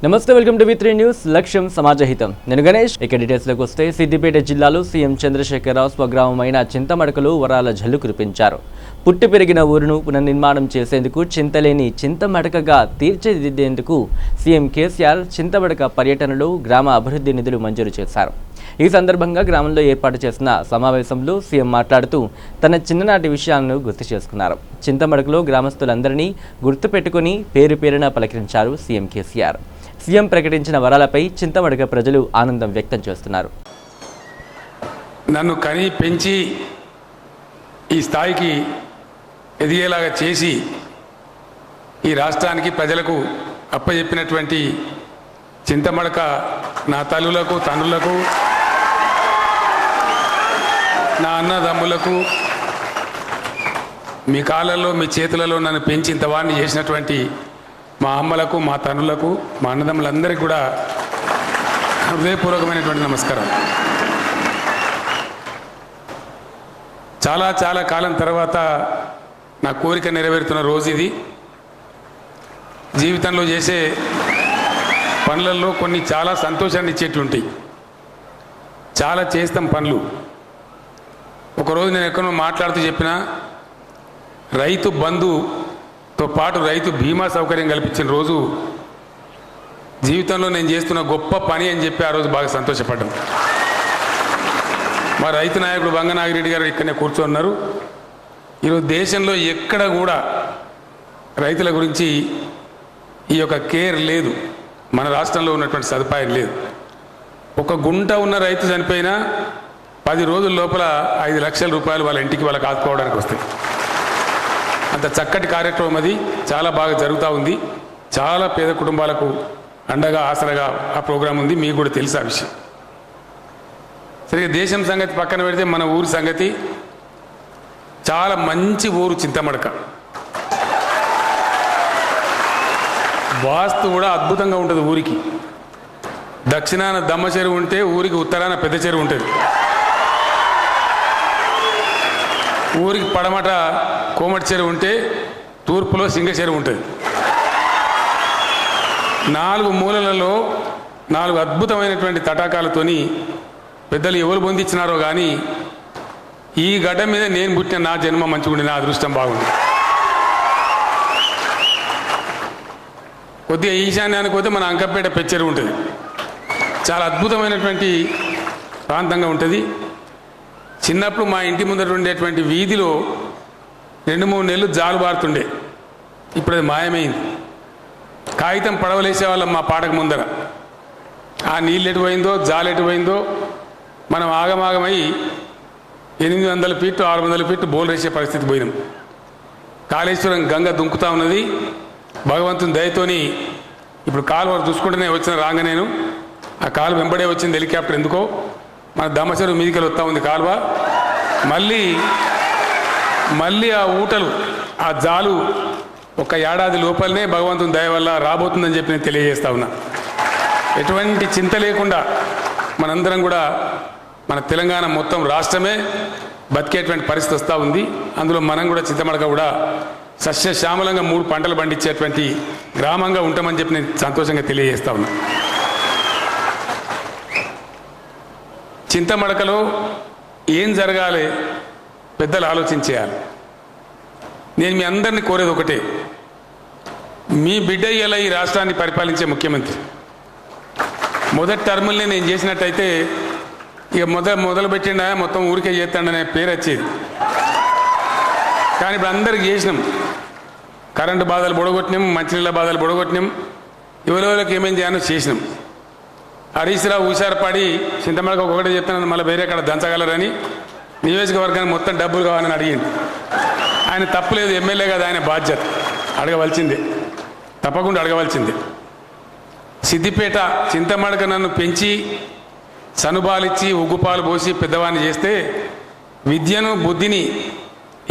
నమస్తే, welcome to వి3 news. లక్ష్యం సమాజహితం. నేను గణేష్. ఇక డీటెయిల్స్లోకి వస్తే, సిద్దిపేట జిల్లాలో సీఎం చంద్రశేఖరరావు స్వగ్రామమైన చింతమడకలో వరాల జల్లు కురిపించారు. పుట్టి పెరిగిన ఊరును పునర్నిర్మాణం చేసేందుకు చింతలేని చింతమడకగా తీర్చిదిద్దేందుకు సీఎం కేసీఆర్ చింతమడక పర్యటనలో గ్రామ అభివృద్ధి నిధులు మంజూరు చేశారు. ఈ సందర్భంగా గ్రామంలో ఏర్పాటు చేసిన సమావేశంలో సీఎం మాట్లాడుతూ తన చిన్ననాటి విషయాలను గుర్తు చేసుకున్నారు. చింతమడకలో గ్రామస్తులందరినీ గుర్తుపెట్టుకుని పేరు పేరున పలకరించారు సీఎం కేసీఆర్. సీఎం ప్రకటించిన వరాలపై చింతమడక ప్రజలు ఆనందం వ్యక్తం చేస్తున్నారు. నన్ను కని పెంచి ఈ స్థాయికి ఎదిగేలాగా చేసి ఈ రాష్ట్రానికి ప్రజలకు అప్పచెప్పినటువంటి చింతమడక నా తల్లులకు, తండ్రులకు, నా అన్నదమ్ములకు, మీ కాళ్ళల్లో మీ చేతులలో నన్ను పెంచి ఇంతవాడిని చేసినటువంటి మా అమ్మలకు, మా తండ్రులకు, మా అన్నదమ్ములందరికీ కూడా హృదయపూర్వకమైనటువంటి నమస్కారం. చాలా చాలా కాలం తర్వాత నా కోరిక నెరవేరుతున్న రోజు ఇది. జీవితంలో చేసే పనులలో కొన్ని చాలా సంతోషాన్ని ఇచ్చేటుంటాయి. చాలా చేస్తాం పనులు. ఒకరోజు నేను ఎక్కడో మాట్లాడుతూ చెప్పిన, రైతు బంధుతో పాటు రైతు బీమా సౌకర్యం కల్పించిన రోజు జీవితంలో నేను చేస్తున్న గొప్ప పని అని చెప్పి ఆ రోజు బాగా సంతోషపడ్డాం. మా రైతు నాయకుడు వంగనాగిరెడ్డి గారు ఇక్కడనే కూర్చోన్నారు. ఈరోజు దేశంలో ఎక్కడ కూడా రైతుల గురించి ఈ యొక్క కేర్ లేదు. మన రాష్ట్రంలో ఉన్నటువంటి సదుపాయం లేదు. ఒక గుంట ఉన్న రైతు చనిపోయినా 10 రోజుల లోపల 5 లక్షల రూపాయలు వాళ్ళ ఇంటికి వాళ్ళకి ఆదుకోవడానికి వస్తాయి. అంత చక్కటి కార్యక్రమం అది. చాలా బాగా జరుగుతూ ఉంది. చాలా పేద కుటుంబాలకు అండగా ఆసరగా ఆ ప్రోగ్రాం ఉంది. మీకు కూడా తెలుసు ఆ విషయం. సరిగ్గా దేశం సంగతి పక్కన పెడితే మన ఊరి సంగతి, చాలా మంచి ఊరు చింతమడక. వాస్తు కూడా అద్భుతంగా ఉంటుంది ఊరికి. దక్షిణాన దమ్మ చెరువు ఉంటే ఊరికి ఉత్తరాన పెద్ద చెరువు ఉంటుంది. ఊరికి పడమట కోమటి చెరువు ఉంటే తూర్పులో సింగ చెరువు ఉంటుంది. 4 మూలలలో 4 అద్భుతమైనటువంటి తటాకాలతోని పెద్దలు ఎవరు పొందించినారో కానీ ఈ గడ్డ మీద నేను పుట్టిన నా జన్మ మంచిగుండి, నా అదృష్టం బాగుంది. కొద్దిగా ఈశాన్యానికి పోతే మన అంకపేట పెచ్చెరువు ఉంటుంది. చాలా అద్భుతమైనటువంటి ప్రాంతంగా ఉంటుంది. చిన్నప్పుడు మా ఇంటి ముందర ఉండేటువంటి వీధిలో 2-3 నెలలు జాలు బారుతుండే. ఇప్పుడు అది మాయమైంది. కాగితం పడవలేసేవాళ్ళం మా పాటకు ముందర. ఆ నీళ్ళు ఎటుపోయిందో, జాలు ఎటుపోయిందో మనం ఆగమాగమై 800 ఫీట్ 600 ఫీట్ బోల్ వేసే పరిస్థితి పోయినాం. కాళేశ్వరం గంగ దుంకుతూ ఉన్నది. భగవంతుని దయతోని ఇప్పుడు కాలువ చూసుకుంటూనే వచ్చిన రాంగ నేను ఆ కాలువ వెంబడే వచ్చింది హెలికాప్టర్. ఎందుకో మన దమ్మచెరువు మీదికెళ్ళి వస్తూ ఉంది కాలువ. మళ్ళీ ఆ ఊటలు, ఆ జాలు ఒక ఏడాది లోపలనే భగవంతుని దయ వల్ల రాబోతుందని చెప్పి నేను తెలియజేస్తా ఉన్నా. ఎటువంటి చింత లేకుండా మనందరం కూడా మన తెలంగాణ మొత్తం రాష్ట్రమే బతికేటువంటి పరిస్థితి వస్తూ ఉంది. అందులో మనం కూడా చింతమడక కూడా సస్యశ్యామలంగా 3 పంటలు పండించేటువంటి గ్రామంగా ఉంటామని చెప్పి నేను సంతోషంగా తెలియజేస్తా ఉన్నా. చింతమడకలో ఏం జరగాలి పెద్దలు ఆలోచించేయాలి. నేను మీ అందరినీ కోరేది ఒకటే, మీ బిడ్డ ఇలా ఈ రాష్ట్రాన్ని పరిపాలించే ముఖ్యమంత్రి. మొదటి టర్ముల్ని నేను చేసినట్టయితే ఇక మొదలు పెట్టిండా మొత్తం ఊరికే చేస్తాడనే పేరు వచ్చేది. కానీ ఇప్పుడు అందరికి చేసినాం. కరెంటు బాధలు బొడగొట్టినాం, మంచినీళ్ళ బాధలు బొడగొట్టినాం, ఎవరెవరికి ఏమేం చేయాలో చేసినాం. హరీష్ రావు హుషారుపడి చింతమడక ఒకటే చెప్తాను, మళ్ళీ వేరే అక్కడ దంచగలరని నియోజకవర్గానికి మొత్తం డబ్బులు కావాలని అడిగింది. ఆయన తప్పులేదు, ఎమ్మెల్యే కదా, ఆయన బాధ్యత అడగవలసిందే, తప్పకుండా అడగవలసిందే. సిద్దిపేట చింతమడక నన్ను పెంచి సనుబాలిచ్చి ఉగ్గుపాలు పోసి పెద్దవాడిని చేస్తే విద్యను బుద్ధిని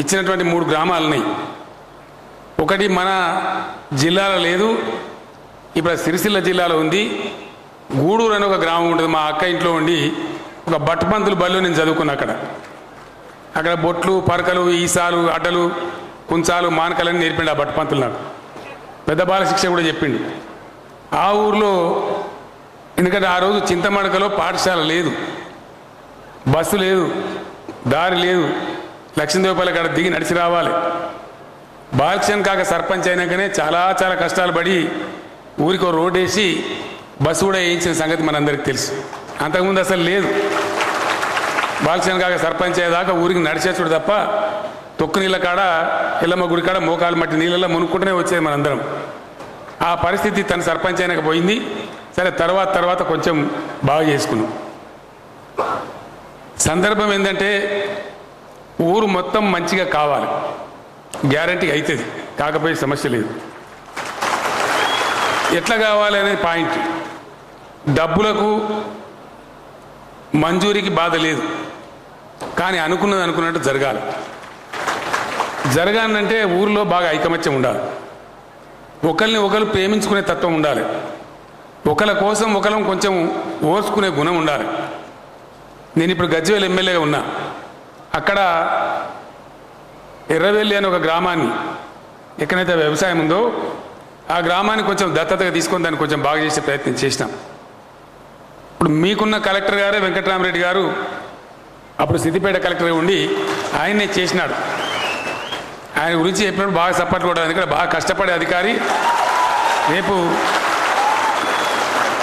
ఇచ్చినటువంటి 3 గ్రామాలు ఉన్నాయి. ఒకటి మన జిల్లాలో లేదు, ఇప్పుడు సిరిసిల్ల జిల్లాలో ఉంది. గూడూరు అని ఒక గ్రామం ఉంటుంది. మా అక్క ఇంట్లో ఉండి ఒక బట్టపంతులు బళ్ళు నేను చదువుకున్నా. అక్కడ బొట్లు, పరకలు, ఈసాలు, అడ్డలు, కుంచాలు, మానకలని నేర్పిండు ఆ బట్టపంతులు నాకు. పెద్ద బాల శిక్ష కూడా చెప్పిండు. ఆ ఊర్లో ఎందుకంటే ఆ రోజు చింతమడకలో పాఠశాల లేదు, బస్సు లేదు, దారి లేదు, లక్ష్మీదేవపల్లి కాడ దిగి నడిచి రావాలి. బాలకృష్ణ కాక సర్పంచ్ అయినాకనే చాలా చాలా కష్టాలు పడి ఊరికి రోడ్ వేసి బస్సు కూడా వేయించిన సంగతి మనందరికీ తెలుసు. అంతకుముందు అసలు లేదు. బాలకృష్ణ కాక సర్పంచ్ అయ్యేదాకా ఊరికి నడిచేసుడు తప్ప తొక్కు నీళ్ళ కాడ ఎల్లమ్మ గుడి కాడ మోకాలు మట్టి నీళ్ళల్లో మునుక్కుంటూనే వచ్చేది మనందరం. ఆ పరిస్థితి తన సర్పంచ్ అయినాక పోయింది. సరే తర్వాత కొంచెం బాగా చేసుకున్నాం. సందర్భం ఏంటంటే ఊరు మొత్తం మంచిగా కావాలి, గ్యారంటీ అవుతుంది, కాకపోయే సమస్య లేదు. ఎట్లా కావాలి అనేది పాయింట్. డబ్బులకు మంజూరికి బాధ లేదు, కానీ అనుకున్నట్టు జరగాలి. జరగాలంటే ఊరిలో బాగా ఐకమత్యం ఉండాలి, ఒకరిని ఒకరు ప్రేమించుకునే తత్వం ఉండాలి, ఒకరి కోసం ఒకరం కొంచెం ఓర్చుకునే గుణం ఉండాలి. నేను ఇప్పుడు గజ్వేల్ ఎమ్మెల్యేగా ఉన్నా. అక్కడ ఎర్రవెల్లి అనే ఒక గ్రామాన్ని, ఎక్కడైతే వ్యవసాయం ఉందో ఆ గ్రామాన్ని కొంచెం దత్తతగా తీసుకొని దాన్ని కొంచెం బాగా చేసే ప్రయత్నం చేసినాం. ఇప్పుడు మీకున్న కలెక్టర్ గారే వెంకటరామరెడ్డి గారు అప్పుడు సిద్దిపేట కలెక్టర్గా ఉండి ఆయన్నే చేసినాడు. ఆయన గురించి చెప్పినప్పుడు బాగా సపోర్ట్ కూడా, ఎందుకంటే బాగా కష్టపడే అధికారి. రేపు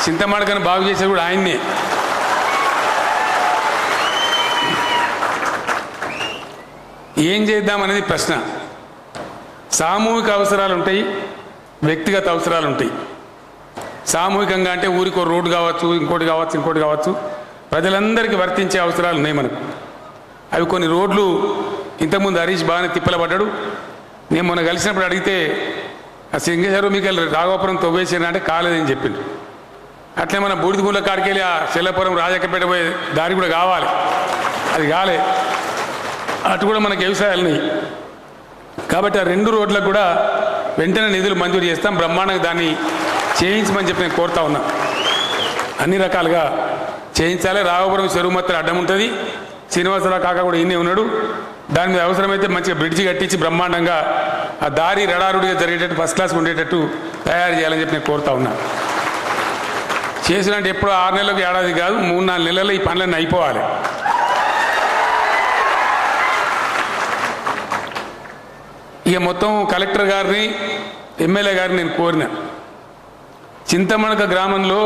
చింతమడకను బాగు చేసేది కూడా ఆయన్నే. ఏం చేద్దామనేది ప్రశ్న. సామూహిక అవసరాలు ఉంటాయి, వ్యక్తిగత అవసరాలు ఉంటాయి. సామూహికంగా అంటే ఊరికి రోడ్డు కావచ్చు, ఇంకోటి కావచ్చు, ప్రజలందరికీ వర్తించే అవసరాలు ఉన్నాయి మనకు. అవి కొన్ని రోడ్లు ఇంతకుముందు హరీష్ బాగానే తిప్పలపడ్డాడు. నేను మొన్న కలిసినప్పుడు అడిగితే ఆ సింగేశ్వరం మీకు రాఘవపురం తవ్వేసాను అంటే కాలేదని చెప్పిండు. అట్లే మన బూడిదగూళ్ళ కాడికెళ్ళి ఆ చెల్లపురం రాజక్కపేట పోయే దారి కూడా కావాలి, అది కాలే. అటు కూడా మనకు వ్యవసాయాలు ఉన్నాయి. కాబట్టి ఆ 2 రోడ్లకు కూడా వెంటనే నిధులు మంజూరు చేస్తాం, బ్రహ్మాండంగా దాన్ని చేయించమని చెప్పి నేను కోరుతా ఉన్నా. అన్ని రకాలుగా చేయించాలి. రాఘవపురం చెరువు మొత్తం అడ్డం ఉంటుంది. శ్రీనివాసరావు కాక కూడా ఈయనే ఉన్నాడు. దాని మీద అవసరమైతే మంచిగా బ్రిడ్జి కట్టించి బ్రహ్మాండంగా ఆ దారి రడారుడిగా జరిగేటట్టు ఫస్ట్ క్లాస్ ఉండేటట్టు తయారు చేయాలని చెప్పి నేను కోరుతా ఉన్నా. చేసినట్టు ఎప్పుడో 6 నెలలకు ఏడాది కాదు, 3-4 నెలల్లో ఈ పనులన్నీ అయిపోవాలి. ఇక మొత్తం కలెక్టర్ గారిని, ఎమ్మెల్యే గారిని నేను కోరిన, చింతమడక గ్రామంలో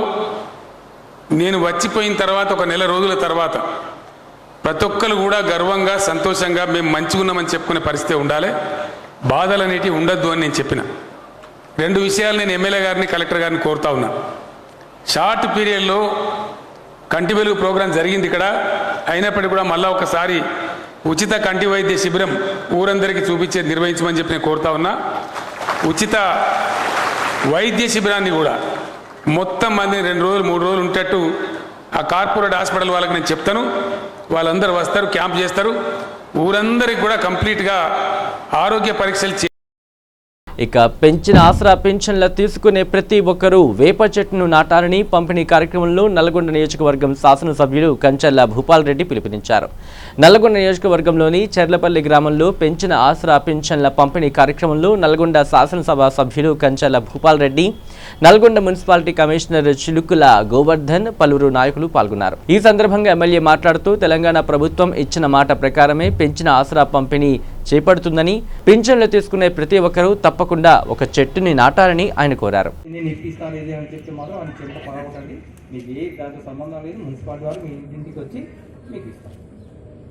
నేను వచ్చిపోయిన తర్వాత 1 నెల రోజుల తర్వాత ప్రతి ఒక్కరు కూడా గర్వంగా సంతోషంగా మేము మంచిగా ఉన్నామని చెప్పుకునే పరిస్థితి ఉండాలి. బాధలు అనేటివి ఉండద్దు అని నేను చెప్పిన. 2 విషయాలు నేను ఎమ్మెల్యే గారిని, కలెక్టర్ గారిని కోరుతా ఉన్నా. షార్ట్ పీరియడ్లో కంటి వెలుగు ప్రోగ్రాం జరిగింది ఇక్కడ. అయినప్పటికీ కూడా మళ్ళీ ఒకసారి ఉచిత కంటి వైద్య శిబిరం ఊరందరికీ నిర్వహించమని చెప్పి నేను కోరుతా ఉన్నా. ఉచిత వైద్య శిబిరాన్ని కూడా మొత్తం మంది 2 రోజులు 3 రోజులు ఉంటట్టు ఆ కార్పొరేట్ హాస్పిటల్ వాళ్ళకి నేను చెప్తాను. వాళ్ళందరూ వస్తారు, క్యాంప్ చేస్తారు. ఊరందరికి కూడా కంప్లీట్గా ఆరోగ్య పరీక్షలు. ఇక పెంచిన ఆసరా పెన్షన్ల తీసుకునే ప్రతి ఒక్కరూ వేప చెట్టును నాటాలని పంపిణీ కార్యక్రమంలో నల్గొండ నియోజకవర్గం శాసనసభ్యులు కంచర్ల భూపాల్ రెడ్డి పిలుపునిచ్చారు. నల్గొండ నియోజకవర్గంలోని చెర్లపల్లి గ్రామంలో పెంచిన ఆసరా పెన్షన్ల పంపిణీ కార్యక్రమంలో నల్గొండ శాసనసభ సభ్యులు కంచర్ల భూపాల్ రెడ్డి, నల్గొండ మున్సిపాలిటీ కమిషనర్ చిలుకుల గోవర్ధన్, పలువురు నాయకులు పాల్గొన్నారు. ఈ సందర్భంగా ఎమ్మెల్యే మాట్లాడుతూ తెలంగాణ ప్రభుత్వం ఇచ్చిన మాట ప్రకారమే పెంచిన ఆసరా పంపిణీ చేపడుతుందని, పింఛన్లు తీసుకునే ప్రతి ఒక్కరూ తప్పకుండా ఒక చెట్టుని నాటాలని ఆయన కోరారు. నేను ఇప్పిస్తాను ఇది అని చెప్తే మాత్రం అని చెట్టు పడవకండి. మీకు ఏ దాంతో సంబంధం లేదు. మున్సిపాలిటీ వారు మీ ఇంటికి వచ్చి మీకు ఇస్తారు.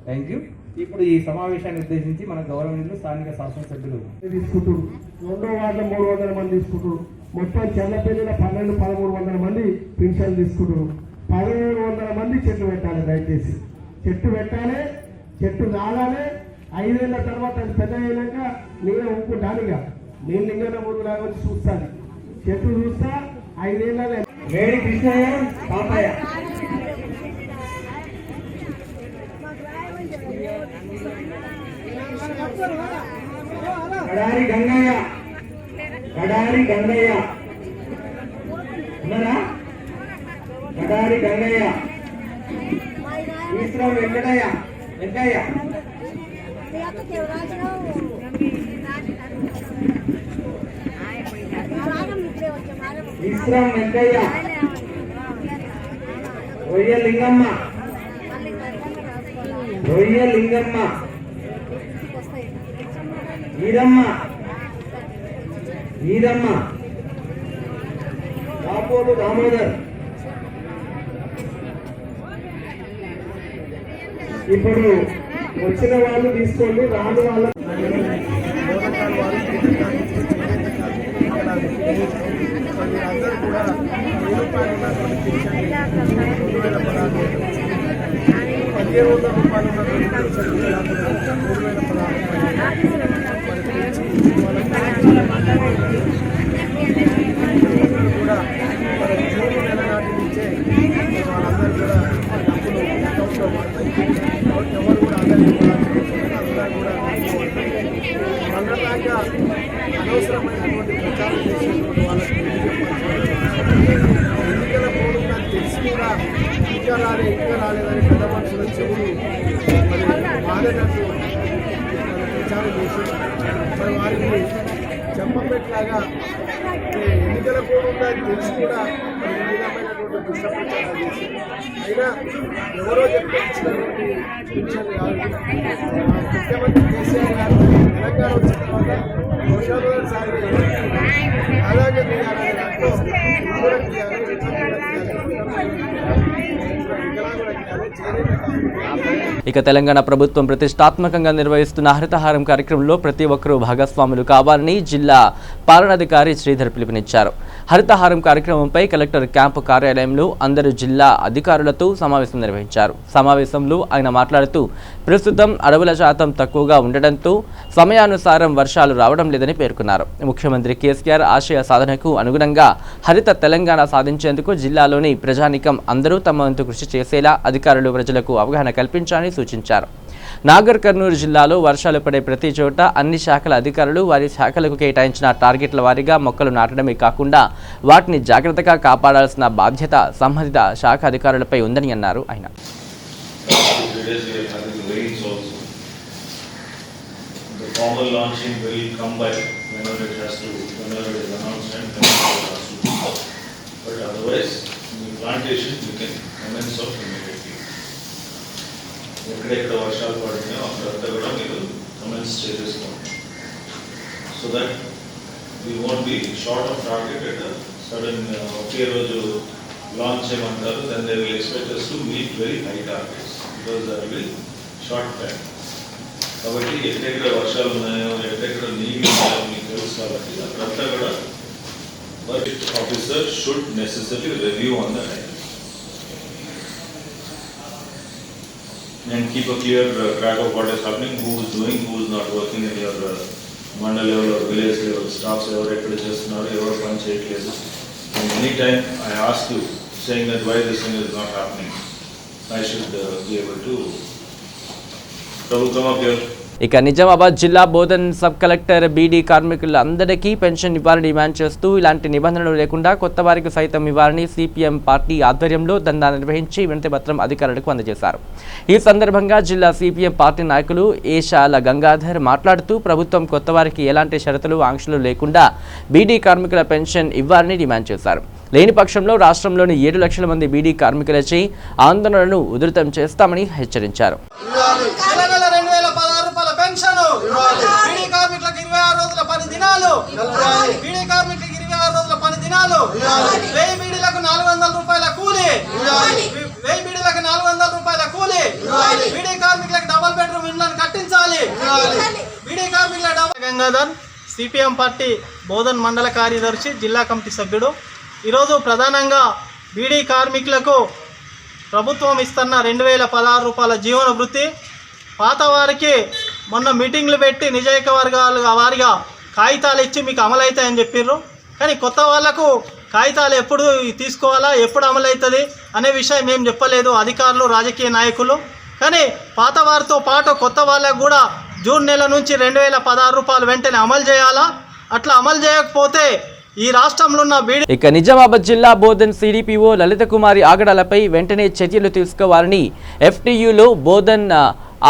Thank you. ఇప్పుడు ఈ సమావేశాన్ని ఉద్దేశించి మన గవర్నమెంట్ స్థానిక శాసనసభ్యులు తీసుకుంటారు. 2వ వార్డులో 300 మంది తీసుకుంటారు. మొత్తం చెల్లపల్లిలో 1200-1300 మంది పింఛన్లు తీసుకుంటారు. 1700 మంది చెట్లు పెట్టాలి. దయచేసి చెట్టు పెట్టాలి, చెట్టు నాలాలి. 5 ఏళ్ల తర్వాత అది పెద్ద అయినాక నేనే ఊపుకుంటానుగా. నేను లింగన ఊరులాగా వచ్చి చూస్తాను, చెట్టు చూస్తా. 5 ఏళ్ళనే వేడి కృష్ణయ్య పాపయ్య, గడారి గంగయ్య, ఉన్నారా? గడారి గంగయ్య, ఈశ్వరం వెంకయ్య, విశ్రం వెంకయ్య, రొయ్య లింగమ్మ, ఈరమ్మ, రాపోలు దామోదర్. ఇప్పుడు వచ్చిన వాళ్ళు తీసుకోండి, రాని వాళ్ళ అందరూ కూడా కూడా మన జూన్ నెల నాటి నుంచే వాళ్ళందరూ కూడా ఎవరు కూడా అందరూ కూడా మనలాగా అనవసరమైనటువంటి ప్రచారం చేసేటువంటి వాళ్ళకి ఎన్నికల కోడ్ నాకు తెలిసి కూడా ఇంకా రాలేదని పెద్ద మనుషుల చెవులు మరి మారేటట్టు ప్రచారం చేసి మరి వారికి చెంపపెట్లాగా ఎన్నికల కోడ్ ఉందని తెలిసి కూడా మరి విధమైనటువంటి దుష్టప్రచారాలు చేసి అయినా ఎవరో చెప్పించినటువంటి విషయాలు కాదు. ముఖ్యమంత్రి కేసీఆర్ గారు తెలంగాణ వచ్చిన తర్వాత వర్షాలు సాగి అలాగే తీయాలనే దాంట్లో కూడా తీయాలి, ఇక తెలంగాణ ప్రభుత్వం ప్రతిష్టాత్మకంగా నిర్వహిస్తున్న హరితహారం కార్యక్రమంలో ప్రతి ఒక్కరూ భాగస్వాములు కావాలని జిల్లా పాలనాధికారి శ్రీధర్ పిలుపునిచ్చారు. హరితహారం కార్యక్రమంపై కలెక్టర్ క్యాంపు కార్యాలయంలో అందరూ జిల్లా అధికారులతో సమావేశం నిర్వహించారు. సమావేశంలో ఆయన మాట్లాడుతూ ప్రస్తుతం అడవుల శాతం తక్కువగా ఉండడంతో సమయానుసారం వర్షాలు రావడం లేదని పేర్కొన్నారు. ముఖ్యమంత్రి కేసీఆర్ ఆశయ సాధనకు అనుగుణంగా హరిత తెలంగాణ సాధించేందుకు జిల్లాలోని ప్రజానీకం అందరూ తమ వంతు కృషి చేసేలా అధికారులు ప్రజలకు అవగాహన కల్పించాలని సూచించారు. నాగర్ కర్నూలు జిల్లాలో వర్షాలు పడే ప్రతి చోట అన్ని శాఖల అధికారులు వారి శాఖలకు కేటాయించిన టార్గెట్ల వారీగా మొక్కలు నాటడమే కాకుండా వాటిని జాగ్రత్తగా కాపాడాల్సిన బాధ్యత సంబంధిత శాఖ అధికారులపై ఉందని అన్నారు. ఆయన ఎక్కడెక్కడ వర్షాలు పడుతున్నాయో అక్కడంతా కూడా మీరు కమెంట్స్ చేసేసుకోండి. So that we won't be short of target at sudden ఒకే రోజు లాంచ్ చేయమంటారు. Then they will expect us to meet very high targets because that will short time. కాబట్టి ఎక్కడెక్కడ వర్షాలు ఉన్నాయో ఎక్కడెక్కడ నీళ్ళు ఉన్నాయో మీకు తెలుసు. కాబట్టి అక్కడంతా కూడా work officer should necessary review on the time and keep a clear track of what is happening, who is doing, who is not working in your mandal level or village level, staffs ever ekkada chestunaru, ever pani cheyaledu. And any time I ask you saying that why this thing is not happening, I should be able to come up here. ఇక నిజామాబాద్ జిల్లా Bodhan sub collector beedi కార్మికులందరికీ pension ఇవ్వాలని demand చేస్తూ ఇలాంటి నిబంధనలు లేకుండా కొత్త వారికి సైతం ఇవ్వాలని సిపిఎం పార్టీ ఆధ్వర్యంలో ధర్నా నిర్వహించి వినతిపత్రం అధికారులకు అందజేశారు. ఈ సందర్భంగా జిల్లా సిపిఎం పార్టీ నాయకులు ఏషాల గంగాధర్ మాట్లాడుతూ ప్రభుత్వం కొత్త వారికి ఎలాంటి షరతులు ఆంక్షలు లేకుండా బీడీ కార్మికుల పెన్షన్ ఇవ్వాలని డిమాండ్ చేశారు. లేని పక్షంలో రాష్ట్రంలోని 7 లక్షల మంది బీడీ కార్మికులచే ఆందోళనను ఉధృతం చేస్తామని హెచ్చరించారు. బీడీ కార్మికులకు 26 రోజుల పని దినాలు, బీడీ కార్మికులకు 26 రోజుల పని దినాలు, 1000 బీడీలకు 400 రూపాయల కూలి, 1000 బీడీలకు 400 రూపాయల కూలి, బీడీ కార్మికులకు డబుల్ బెడ్రూమ్ ఇళ్లను కట్టించాలి. బీడీ కార్మికుల గంగాధర్, సిపిఎం పార్టీ బోధన్ మండల కార్యదర్శి, జిల్లా కమిటీ సభ్యుడు. ఈరోజు ప్రధానంగా బీడీ కార్మికులకు ప్రభుత్వం ఇస్తున్న 2016 రూపాయల జీవన వృత్తి, పాత వారికి మొన్న మీటింగ్లు పెట్టి నిజాయితీ వర్గాలు వారిగా కాగితాలు ఇచ్చి మీకు అమలవుతాయని చెప్పారు. కానీ కొత్త వాళ్లకు కాగితాలు ఎప్పుడు తీసుకోవాలా, ఎప్పుడు అమలవుతుంది అనే విషయం ఏం చెప్పలేదు అధికారులు, రాజకీయ నాయకులు. కానీ పాత వారితో పాటు కొత్త వాళ్ళకు కూడా జూన్ నెల నుంచి 2016 రూపాయలు వెంటనే అమలు చేయాలా. అట్లా అమలు చేయకపోతే ఈ రాష్ట్రంలో ఉన్న బీడీ. ఇక నిజామాబాద్ జిల్లా బోధన్ సిడిపిఓ లలిత కుమారి ఆగడాలపై వెంటనే చర్యలు తీసుకోవాలని ఎఫ్టియులో బోధన్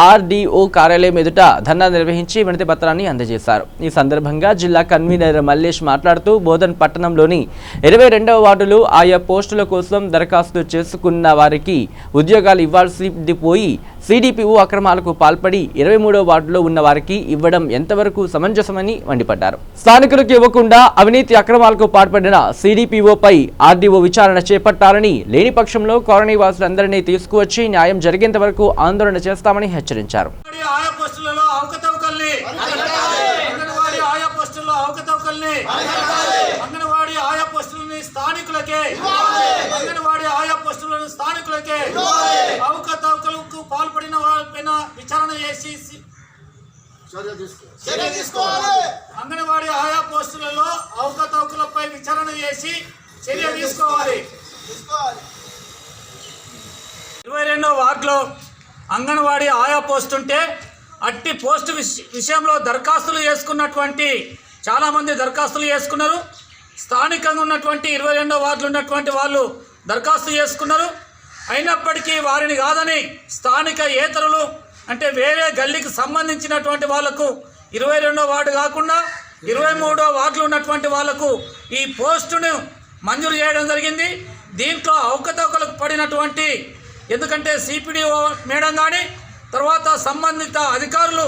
ఆర్డీఓ కార్యాలయం ఎదుట ధర్నా నిర్వహించి వినతి పత్రాన్ని అందజేశారు. ఈ సందర్భంగా జిల్లా కన్వీనర్ మల్లేష్ మాట్లాడుతూ బోధన్ పట్టణంలోని 22వ వార్డులో ఆయా పోస్టుల కోసం దరఖాస్తు చేసుకున్న వారికి ఉద్యోగాలు ఇవ్వాల్సింది పోయి సిడిపిఓ అక్రమాలకు పాల్పడి 23వ వార్డులో ఉన్న వారికి ఇవ్వడం ఎంతవరకు సమంజసమని మండిపడ్డారు. స్థానికులకు ఇవ్వకుండా అవినీతి అక్రమాలకు పాల్పడిన సిడిపిఓపై ఆర్డీఓ విచారణ చేపట్టాలని, లేని పక్షంలో కాలనీ వాసులందరినీ తీసుకువచ్చి న్యాయం జరిగేంత వరకు ఆందోళన చేస్తామని హెచ్చరించారు. అవకతవకలకు పాల్పడిన వారిపైన విచారణ చేసి చర్య తీసుకోవాలి. అంగన్వాడీ ఆయా పోస్టులలో అవకతవకలపై విచారణ చేసి చర్య తీసుకోవాలి. 22వ వార్డులో అంగన్వాడీ ఆయా పోస్ట్ ఉంటే అట్టి పోస్టు విషయంలో దరఖాస్తులు చేసుకున్నటువంటి చాలామంది దరఖాస్తులు చేసుకున్నారు. స్థానికంగా ఉన్నటువంటి 22వ వార్డులో ఉన్నటువంటి వాళ్ళు దరఖాస్తు చేసుకున్నారు. అయినప్పటికీ వారిని కాదని స్థానిక ఏతరులు అంటే వేరే గల్లీకి సంబంధించినటువంటి వాళ్లకు 22వ వార్డు కాకుండా 23వ వార్డులో ఉన్నటువంటి వాళ్లకు ఈ పోస్టును మంజూరు చేయడం జరిగింది. దీంట్లో అవకతవకలకు పడినటువంటి ఎందుకంటే సిపిడిఓ మేడం కానీ తర్వాత సంబంధిత అధికారులు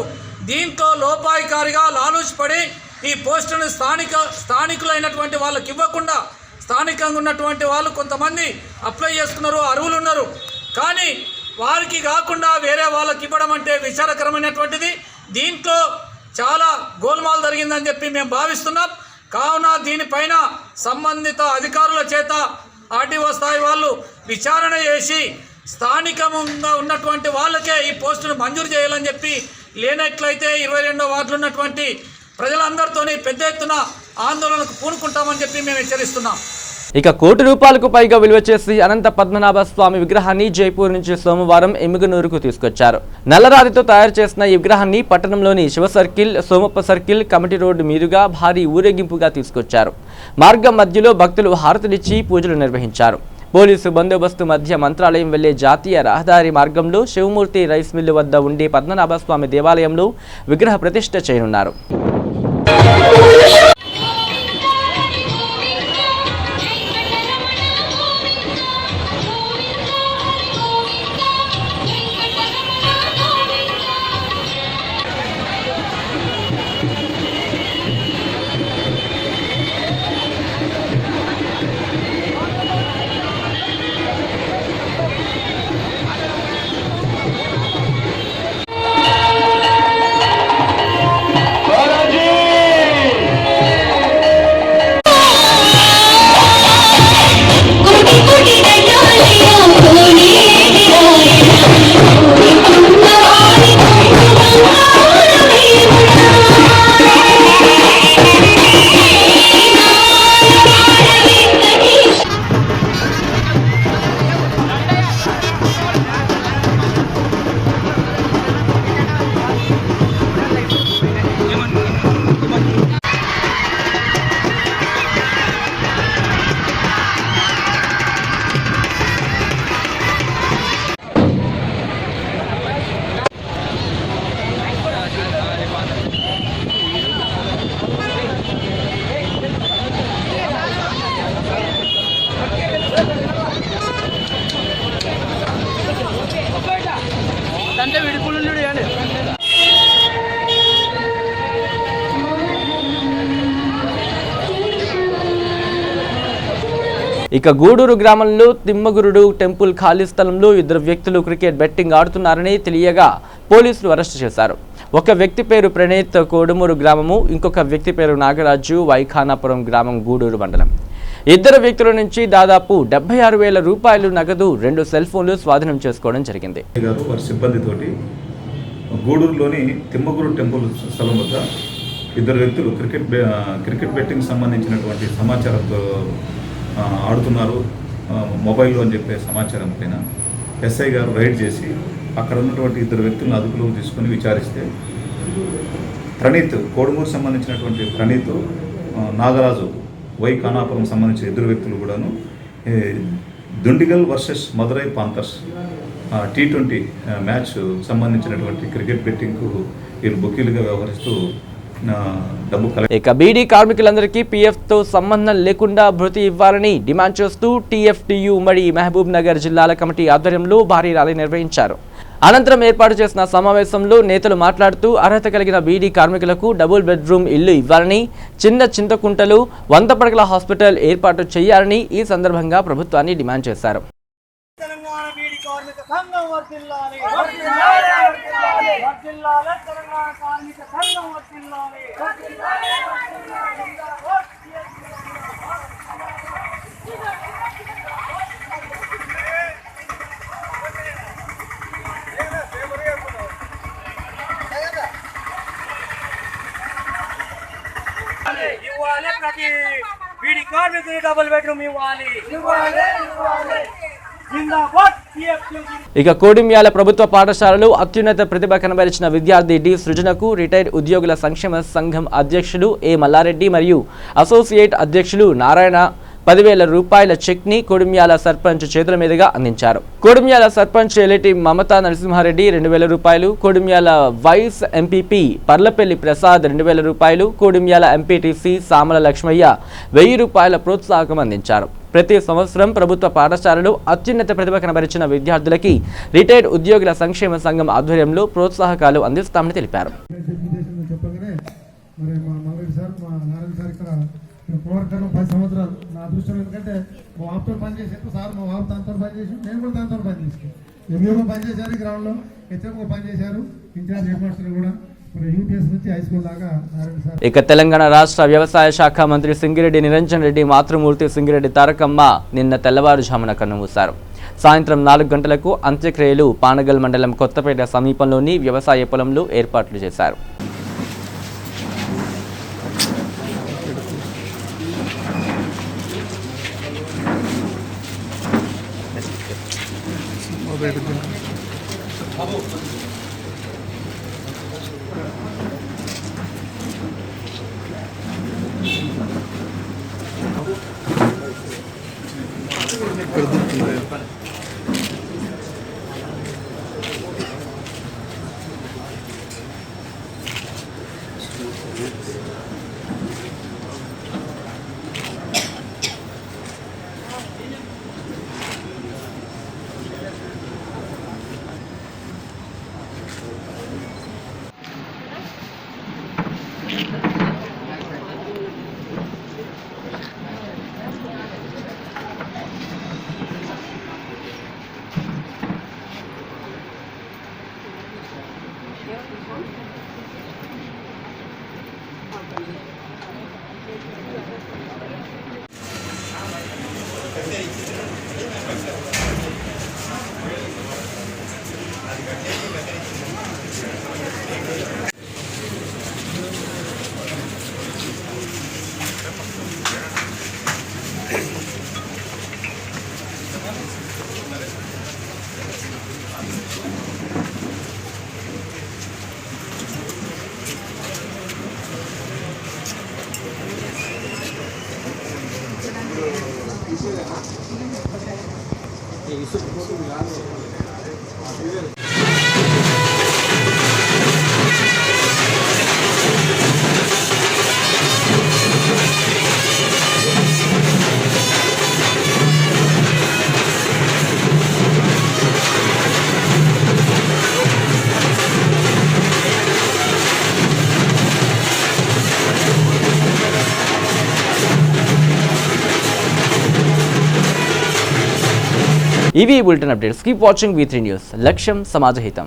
దీంట్లో లోపాయికారిగా లాలూచిపడి ఈ పోస్టును స్థానికులైనటువంటి వాళ్ళకి ఇవ్వకుండా స్థానికంగా ఉన్నటువంటి వాళ్ళు కొంతమంది అప్లై చేసుకున్నారు, అర్హులు ఉన్నారు. కానీ వారికి కాకుండా వేరే వాళ్ళకి ఇవ్వడం అంటే విచారకరమైనటువంటిది. దీంట్లో చాలా గోల్మాల్ జరిగిందని చెప్పి మేము భావిస్తున్నాం. కావున దీనిపైన సంబంధిత అధికారుల చేత ఆర్డీఓ స్థాయి వాళ్ళు విచారణ చేసి స్థానికంగా ఉన్నటువంటి వాళ్ళకే ఈ పోస్టును మంజూరు చేయాలని చెప్పి, లేనట్లయితే 22వ వార్డులో ఉన్నటువంటి ప్రజలందరితోని పెద్ద ఎత్తున ఆందోళనకు పూనుకుంటామని చెప్పి మేము హెచ్చరిస్తున్నాం. ఇక కోటి రూపాయలకు పైగా విలువ చేసి అనంత పద్మనాభ స్వామి విగ్రహాన్ని జైపూర్ నుంచి సోమవారం ఎమ్మిగనూరుకు తీసుకొచ్చారు. నల్లరాతితో తయారు చేసిన ఈ విగ్రహాన్ని పట్టణంలోని Shiva circle, Somappa circle, committee road మీదుగా భారీ ఊరేగింపుగా తీసుకొచ్చారు. మార్గం మధ్యలో భక్తులు హారతులిచ్చి పూజలు నిర్వహించారు. పోలీసు బందోబస్తు మధ్య మంత్రాలయం వెళ్లే జాతీయ రహదారి మార్గంలో శివమూర్తి రైస్ మిల్లు వద్ద ఉండే పద్మనాభ స్వామి దేవాలయంలో విగ్రహ ప్రతిష్ఠ చేయనున్నారు. ఇక గూడూరు గ్రామంలో తిమ్మగురుడు టెంపుల్ ఖాళీ స్థలంలో ఇద్దరు వ్యక్తులు క్రికెట్ బెట్టింగ్ ఆడుతున్నారని తెలియగా పోలీసులు అరెస్టు చేశారు. ఒక వ్యక్తి పేరు ప్రణీత్, కోడుమూరు గ్రామము, ఇంకొక వ్యక్తి పేరు నాగరాజు, వైఖానాపురం గ్రామం, గూడూరు మండలం. ఇద్దరు వ్యక్తుల నుంచి దాదాపు 76,000 రూపాయలు నగదు, 2 సెల్ ఫోన్లు స్వాధీనం చేసుకోవడం జరిగింది. వారి సిబ్బందితోటి గూడూరులోని తిమ్మగురు టెంపుల్ స్థలం వద్ద ఇద్దరు వ్యక్తులు క్రికెట్ బెట్టింగ్ సంబంధించినటువంటి సమాచారంతో ఆడుతున్నారు మొబైల్లో అని చెప్పే సమాచారం పైన ఎస్ఐ గారు రైడ్ చేసి అక్కడ ఉన్నటువంటి ఇద్దరు వ్యక్తులను అదుపులోకి తీసుకొని విచారిస్తే ప్రణీత్, కోడుమూరు సంబంధించినటువంటి ప్రణీత్, నాగరాజు, వైఖానాపురం సంబంధించిన ఇద్దరు వ్యక్తులు కూడాను Dundigal versus Madurai Panthers T20 match సంబంధించినటువంటి క్రికెట్ బెట్టింగ్కు వీళ్ళు బుకీలుగా వ్యవహరిస్తూ డబ్బు ఇక బీడీ కార్మికులందరికీ పీఎఫ్తో సంబంధం లేకుండా భృతి ఇవ్వాలని డిమాండ్ చేస్తూ టీఎఫ్టీయూ ఉమ్మడి మహబూబ్ నగర్ జిల్లాల కమిటీ ఆధ్వర్యంలో భారీ ర్యాలీ నిర్వహించారు. అనంతరం ఏర్పాటు చేసిన సమావేశంలో నేతలు మాట్లాడుతూ అర్హత కలిగిన బీడీ కార్మికులకు డబుల్ బెడ్రూమ్ ఇల్లు ఇవ్వాలని, చిన్న చింతకుంటలు 100 పడకల హాస్పిటల్ ఏర్పాటు చేయాలని ఈ సందర్భంగా ప్రభుత్వాన్ని డిమాండ్ చేశారు. తెలంగాణ బీడీ కార్మిక సంఘం వర్ధిల్లాలి వర్ధిల్లాలి వర్ధిల్లాలి తెలంగాణ కార్మిక సంఘం వర్ధిల్లాలి వర్ధిల్లాలి ఇవ్వాలి ప్రతి బీడీ కార్మికులు డబుల్ బెడ్రూమ్ ఇవ్వాలి ఇవ్వాలి ఇవ్వాలి. ఇక కోడిమ్యాల ప్రభుత్వ పాఠశాలలో అత్యున్నత ప్రతిభ కనబరిచిన విద్యార్థి డి సృజనకు రిటైర్డ్ ఉద్యోగుల సంక్షేమ సంఘం అధ్యక్షులు ఏ మల్లారెడ్డి మరియు అసోసియేట్ అధ్యక్షులు నారాయణ 10,000 రూపాయల చెక్ని కోడిమ్యాల సర్పంచ్ చేతుల మీదుగా అందించారు. కోడిమ్యాల సర్పంచ్ ఎలిటి మమతా నరసింహారెడ్డి 2,000 రూపాయలు, కోడిమ్యాల వైస్ ఎంపీపీ పర్లపల్లి ప్రసాద్ 2,000 రూపాయలు, కోడిమ్యాల ఎంపీటీసీ సామల లక్ష్మయ్య 1,000 రూపాయల ప్రోత్సాహకం అందించారు. ప్రతి సంవత్సరం ప్రభుత్వ పాఠశాలలో అత్యున్నత ప్రతిభ కనబరిచిన విద్యార్థులకి రిటైర్డ్ ఉద్యోగుల సంక్షేమ సంఘం ఆధ్వర్యంలో ప్రోత్సాహకాలు అందిస్తామని తెలిపారు. కోరటం 10 సంవత్సరాలు నా అదృష్టం. ఎందుకంటే మా బాబుతో పనిచేసేప్పుడు సార్ మా బాబు దాంతో పనిచేసి నేను కూడా దాంతో పనిచేసాను. ఎంఈఓ పనిచేశారు, గ్రౌండ్లో హెచ్ఎంఓ పనిచేశారు, ఇన్ఛార్జ్ హెడ్ మాస్టర్ కూడా యూపీఎస్ నుంచి హై స్కూల్ దాకా. ఇక తెలంగాణ రాష్ట్ర వ్యవసాయ శాఖ మంత్రి సింగిరెడ్డి నిరంజన్ రెడ్డి మాతృమూర్తి సింగిరెడ్డి తారకమ్మ నిన్న తెల్లవారుజామున కన్నుమూశారు. సాయంత్రం 4 గంటలకు అంత్యక్రియలు పానగల్ మండలం కొత్తపేట సమీపంలోని వ్యవసాయ పొలంలో ఏర్పాట్లు చేశారు. ఇవి bulletin updates. Keep watching V3 news. లక్ష్యం సమాజహితం.